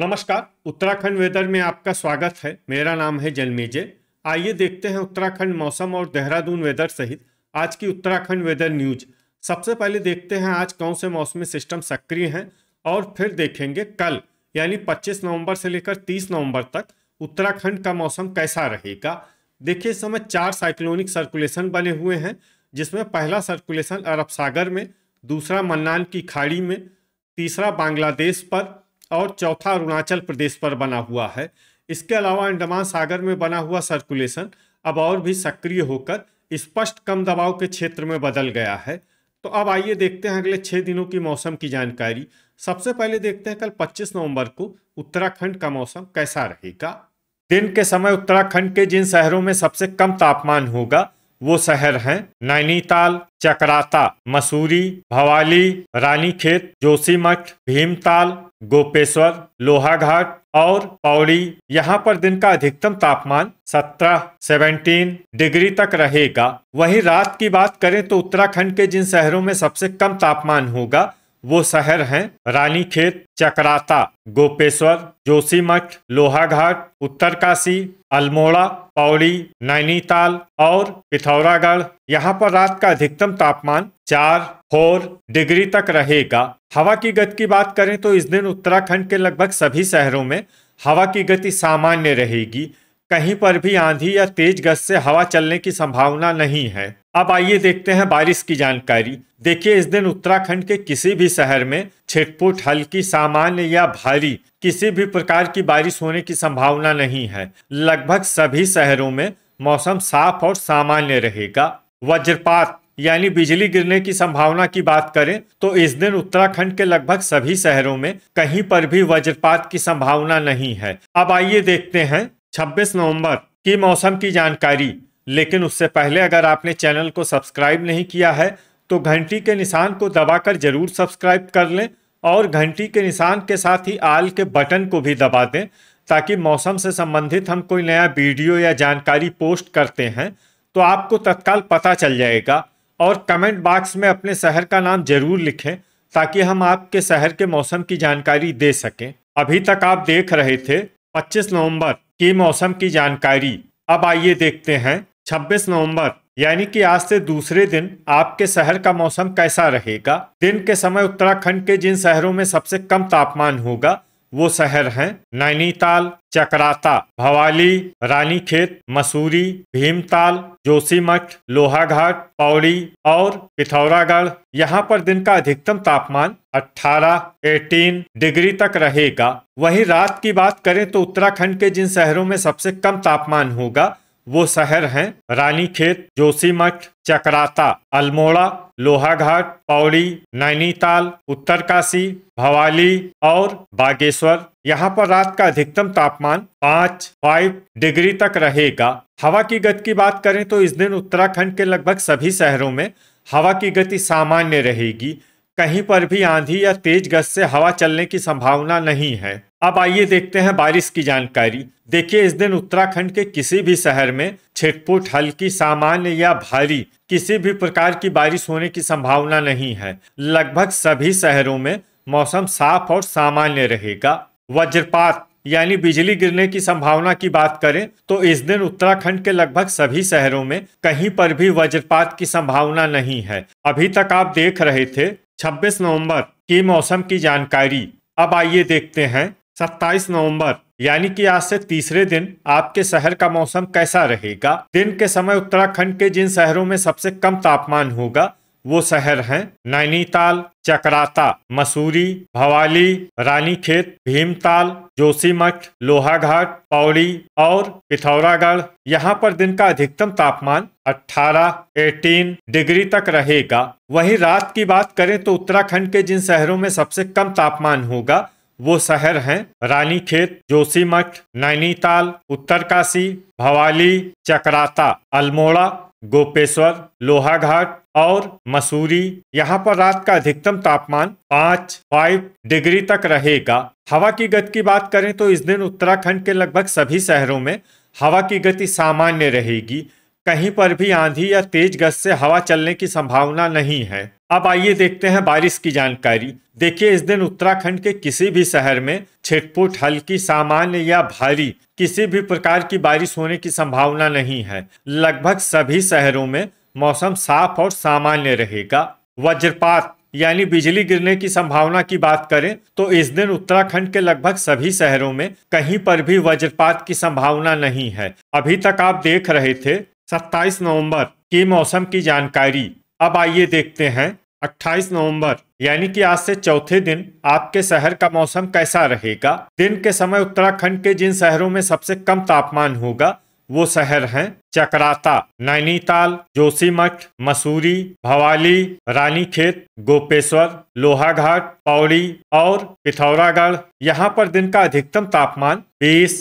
नमस्कार। उत्तराखंड वेदर में आपका स्वागत है। मेरा नाम है जन्मेजय। आइए देखते हैं उत्तराखंड मौसम और देहरादून वेदर सहित आज की उत्तराखंड वेदर न्यूज। सबसे पहले देखते हैं आज कौन से मौसमी सिस्टम सक्रिय हैं और फिर देखेंगे कल यानी 25 नवंबर से लेकर 30 नवंबर तक उत्तराखंड का मौसम कैसा रहेगा। देखिए, इस समय 4 साइक्लोनिक सर्कुलेशन बने हुए हैं, जिसमें पहला सर्कुलेशन अरब सागर में, दूसरा मन्नान की खाड़ी में, तीसरा बांग्लादेश पर और चौथा अरुणाचल प्रदेश पर बना हुआ है। इसके अलावा अंडमान सागर में बना हुआ सर्कुलेशन अब और भी सक्रिय होकर स्पष्ट कम दबाव के क्षेत्र में बदल गया है। तो अब आइए देखते हैं अगले 6 दिनों की मौसम की जानकारी। सबसे पहले देखते हैं कल 25 नवंबर को उत्तराखंड का मौसम कैसा रहेगा। दिन के समय उत्तराखंड के जिन शहरों में सबसे कम तापमान होगा वो शहर हैं नैनीताल, चकराता, मसूरी, भवाली, रानीखेत, जोशीमठ, भीमताल, गोपेश्वर, लोहाघाट और पौड़ी। यहाँ पर दिन का अधिकतम तापमान 17 डिग्री तक रहेगा। वहीं रात की बात करें तो उत्तराखंड के जिन शहरों में सबसे कम तापमान होगा वो शहर हैं रानीखेत, चकराता, गोपेश्वर, जोशीमठ, लोहाघाट, उत्तरकाशी, अल्मोड़ा, पौड़ी, नैनीताल और पिथौरागढ़। यहाँ पर रात का अधिकतम तापमान 4 डिग्री तक रहेगा। हवा की गति की बात करें तो इस दिन उत्तराखंड के लगभग सभी शहरों में हवा की गति सामान्य रहेगी। कहीं पर भी आंधी या तेज गति से हवा चलने की संभावना नहीं है। अब आइए देखते हैं बारिश की जानकारी। देखिए, इस दिन उत्तराखंड के किसी भी शहर में छिटपुट, हल्की, सामान्य या भारी किसी भी प्रकार की बारिश होने की संभावना नहीं है। लगभग सभी शहरों में मौसम साफ और सामान्य रहेगा। वज्रपात यानी बिजली गिरने की संभावना की बात करें तो इस दिन उत्तराखंड के लगभग सभी शहरों में कहीं पर भी वज्रपात की संभावना नहीं है। अब आइए देखते हैं 26 नवंबर की मौसम की जानकारी। लेकिन उससे पहले अगर आपने चैनल को सब्सक्राइब नहीं किया है तो घंटी के निशान को दबाकर जरूर सब्सक्राइब कर लें और घंटी के निशान के साथ ही आल के बटन को भी दबा दें, ताकि मौसम से संबंधित हम कोई नया वीडियो या जानकारी पोस्ट करते हैं तो आपको तत्काल पता चल जाएगा। और कमेंट बॉक्स में अपने शहर का नाम जरूर लिखें ताकि हम आपके शहर के मौसम की जानकारी दे सकें। अभी तक आप देख रहे थे 25 नवंबर की मौसम की जानकारी। अब आइए देखते हैं 26 नवंबर यानी कि आज से दूसरे दिन आपके शहर का मौसम कैसा रहेगा। दिन के समय उत्तराखंड के जिन शहरों में सबसे कम तापमान होगा वो शहर हैं नैनीताल, चकराता, भवाली, रानीखेत, मसूरी, भीमताल, जोशीमठ, लोहाघाट, पौड़ी और पिथौरागढ़। यहाँ पर दिन का अधिकतम तापमान 18 डिग्री तक रहेगा। वहीं रात की बात करें तो उत्तराखंड के जिन शहरों में सबसे कम तापमान होगा वो शहर हैं रानीखेत, जोशीमठ, चकराता, अल्मोड़ा, लोहाघाट, पौड़ी, नैनीताल, उत्तरकाशी, भवाली और बागेश्वर। यहाँ पर रात का अधिकतम तापमान 5 डिग्री तक रहेगा। हवा की गति की बात करें तो इस दिन उत्तराखंड के लगभग सभी शहरों में हवा की गति सामान्य रहेगी। कहीं पर भी आंधी या तेज गति से हवा चलने की संभावना नहीं है। अब आइए देखते हैं बारिश की जानकारी। देखिए, इस दिन उत्तराखंड के किसी भी शहर में छिटपुट, हल्की, सामान्य या भारी किसी भी प्रकार की बारिश होने की संभावना नहीं है। लगभग सभी शहरों में मौसम साफ और सामान्य रहेगा। वज्रपात यानी बिजली गिरने की संभावना की बात करें तो इस दिन उत्तराखंड के लगभग सभी शहरों में कहीं पर भी वज्रपात की संभावना नहीं है। अभी तक आप देख रहे थे 26 नवंबर की मौसम की जानकारी। अब आइए देखते हैं 27 नवंबर यानी कि आज से तीसरे दिन आपके शहर का मौसम कैसा रहेगा। दिन के समय उत्तराखंड के जिन शहरों में सबसे कम तापमान होगा वो शहर हैं नैनीताल, चकराता, मसूरी, भवाली, रानीखेत, भीमताल, जोशीमठ, लोहाघाट, पौड़ी और पिथौरागढ़। यहाँ पर दिन का अधिकतम तापमान 18 डिग्री तक रहेगा। वहीं रात की बात करें तो उत्तराखंड के जिन शहरों में सबसे कम तापमान होगा वो शहर हैं रानीखेत, जोशीमठ, नैनीताल, उत्तरकाशी, भवाली, चकराता, अल्मोड़ा, गोपेश्वर, लोहाघाट और मसूरी। यहाँ पर रात का अधिकतम तापमान 5 डिग्री तक रहेगा। हवा की गति की बात करें तो इस दिन उत्तराखंड के लगभग सभी शहरों में हवा की गति सामान्य रहेगी। कहीं पर भी आंधी या तेज गति से हवा चलने की संभावना नहीं है। अब आइए देखते हैं बारिश की जानकारी। देखिए, इस दिन उत्तराखंड के किसी भी शहर में छिटपुट, हल्की, सामान्य या भारी किसी भी प्रकार की बारिश होने की संभावना नहीं है। लगभग सभी शहरों में मौसम साफ और सामान्य रहेगा। वज्रपात यानी बिजली गिरने की संभावना की बात करें तो इस दिन उत्तराखंड के लगभग सभी शहरों में कहीं पर भी वज्रपात की संभावना नहीं है। अभी तक आप देख रहे थे 27 नवंबर की मौसम की जानकारी। अब आइए देखते हैं 28 नवंबर यानी कि आज से चौथे दिन आपके शहर का मौसम कैसा रहेगा। दिन के समय उत्तराखंड के जिन शहरों में सबसे कम तापमान होगा वो शहर हैं चकराता, नैनीताल, जोशीमठ, मसूरी, भवाली, रानीखेत, गोपेश्वर, लोहाघाट, पौड़ी और पिथौरागढ़। यहाँ पर दिन का अधिकतम तापमान 20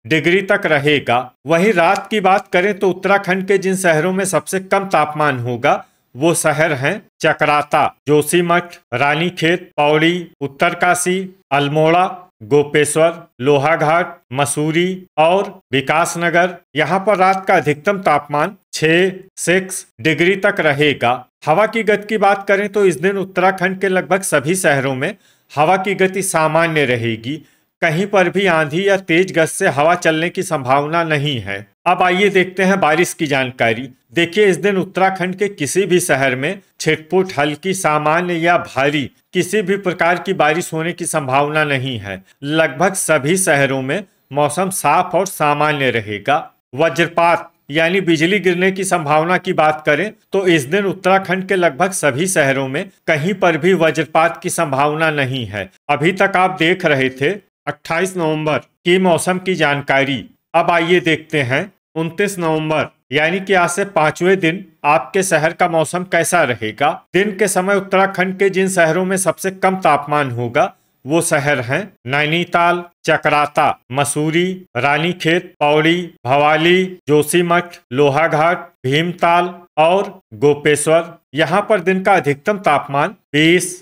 डिग्री तक रहेगा। वहीं रात की बात करें तो उत्तराखंड के जिन शहरों में सबसे कम तापमान होगा वो शहर हैं चकराता, जोशीमठ, रानीखेत, पौड़ी, उत्तरकाशी, अल्मोड़ा, गोपेश्वर, लोहाघाट, मसूरी और विकासनगर। यहाँ पर रात का अधिकतम तापमान 6 डिग्री तक रहेगा। हवा की गति की बात करें तो इस दिन उत्तराखंड के लगभग सभी शहरों में हवा की गति सामान्य रहेगी। कहीं पर भी आंधी या तेज गति से हवा चलने की संभावना नहीं है। अब आइए देखते हैं बारिश की जानकारी। देखिए, इस दिन उत्तराखंड के किसी भी शहर में छिटपुट, हल्की, सामान्य या भारी किसी भी प्रकार की बारिश होने की संभावना नहीं है। लगभग सभी शहरों में मौसम साफ और सामान्य रहेगा। वज्रपात यानी बिजली गिरने की संभावना की बात करें तो इस दिन उत्तराखंड के लगभग सभी शहरों में कहीं पर भी वज्रपात की संभावना नहीं है। अभी तक आप देख रहे थे 28 नवंबर की मौसम की जानकारी। अब आइए देखते हैं 29 नवंबर यानी कि आज से 5वें दिन आपके शहर का मौसम कैसा रहेगा। दिन के समय उत्तराखंड के जिन शहरों में सबसे कम तापमान होगा वो शहर हैं नैनीताल, चकराता, मसूरी, रानीखेत, पौड़ी, भवाली, जोशीमठ, लोहाघाट, भीमताल और गोपेश्वर। यहाँ पर दिन का अधिकतम तापमान 20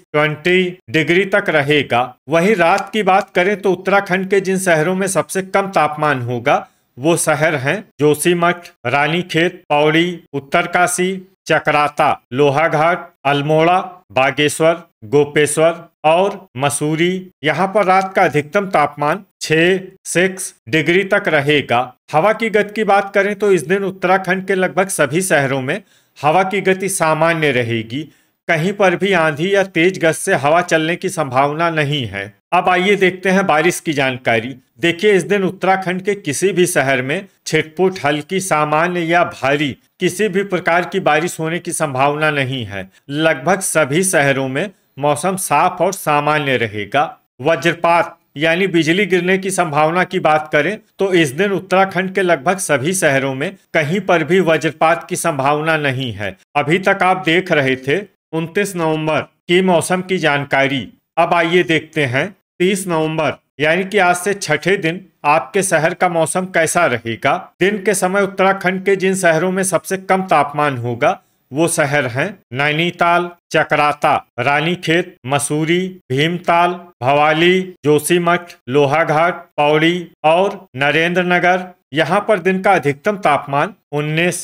डिग्री तक रहेगा। वहीं रात की बात करें तो उत्तराखंड के जिन शहरों में सबसे कम तापमान होगा वो शहर हैं जोशीमठ, रानीखेत, पौड़ी, उत्तरकाशी, चकराता, लोहाघाट, अल्मोड़ा, बागेश्वर, गोपेश्वर और मसूरी। यहाँ पर रात का अधिकतम तापमान 6 डिग्री तक रहेगा। हवा की गति की बात करें तो इस दिन उत्तराखंड के लगभग सभी शहरों में हवा की गति सामान्य रहेगी। कहीं पर भी आंधी या तेज गति से हवा चलने की संभावना नहीं है। अब आइए देखते हैं बारिश की जानकारी। देखिए, इस दिन उत्तराखंड के किसी भी शहर में छिटपुट, हल्की, सामान्य या भारी किसी भी प्रकार की बारिश होने की संभावना नहीं है। लगभग सभी शहरों में मौसम साफ और सामान्य रहेगा। वज्रपात यानी बिजली गिरने की संभावना की बात करें तो इस दिन उत्तराखंड के लगभग सभी शहरों में कहीं पर भी वज्रपात की संभावना नहीं है। अभी तक आप देख रहे थे 29 नवंबर की मौसम की जानकारी। अब आइए देखते हैं 30 नवंबर यानी कि आज से छठे दिन आपके शहर का मौसम कैसा रहेगा। दिन के समय उत्तराखंड के जिन शहरों में सबसे कम तापमान होगा वो शहर हैं नैनीताल, चकराता, रानीखेत, मसूरी, भीमताल, भवाली, जोशीमठ, लोहाघाट, पौड़ी और नरेंद्रनगर। यहाँ पर दिन का अधिकतम तापमान 19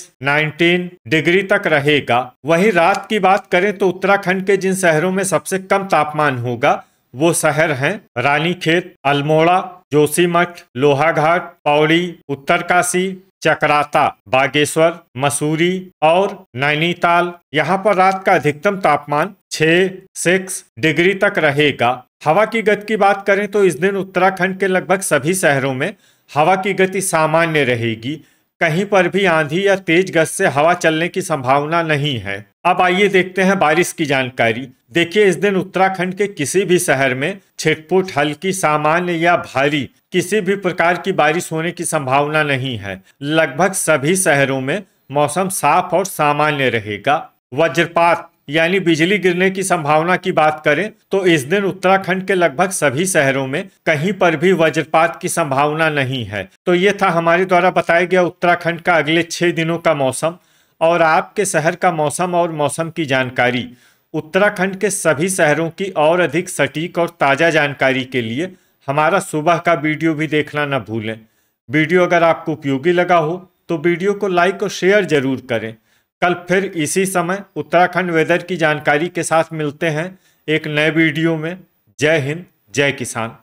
डिग्री तक रहेगा। वहीं रात की बात करें तो उत्तराखंड के जिन शहरों में सबसे कम तापमान होगा वो शहर हैं रानीखेत, अल्मोड़ा, जोशीमठ, लोहाघाट, पौड़ी, उत्तरकाशी, चकराता, बागेश्वर, मसूरी और नैनीताल। यहाँ पर रात का अधिकतम तापमान 6 डिग्री तक रहेगा। हवा की गति की बात करें तो इस दिन उत्तराखंड के लगभग सभी शहरों में हवा की गति सामान्य रहेगी। कहीं पर भी आंधी या तेज गति से हवा चलने की संभावना नहीं है। अब आइए देखते हैं बारिश की जानकारी। देखिए, इस दिन उत्तराखंड के किसी भी शहर में छिटपुट, हल्की, सामान्य या भारी किसी भी प्रकार की बारिश होने की संभावना नहीं है। लगभग सभी शहरों में मौसम साफ और सामान्य रहेगा। वज्रपात यानी बिजली गिरने की संभावना की बात करें तो इस दिन उत्तराखंड के लगभग सभी शहरों में कहीं पर भी वज्रपात की संभावना नहीं है। तो ये था हमारे द्वारा बताया गया उत्तराखंड का अगले 6 दिनों का मौसम और आपके शहर का मौसम और मौसम की जानकारी। उत्तराखंड के सभी शहरों की और अधिक सटीक और ताज़ा जानकारी के लिए हमारा सुबह का वीडियो भी देखना न भूलें। वीडियो अगर आपको उपयोगी लगा हो तो वीडियो को लाइक और शेयर जरूर करें। कल फिर इसी समय उत्तराखंड वेदर की जानकारी के साथ मिलते हैं एक नए वीडियो में। जय हिंद, जय किसान।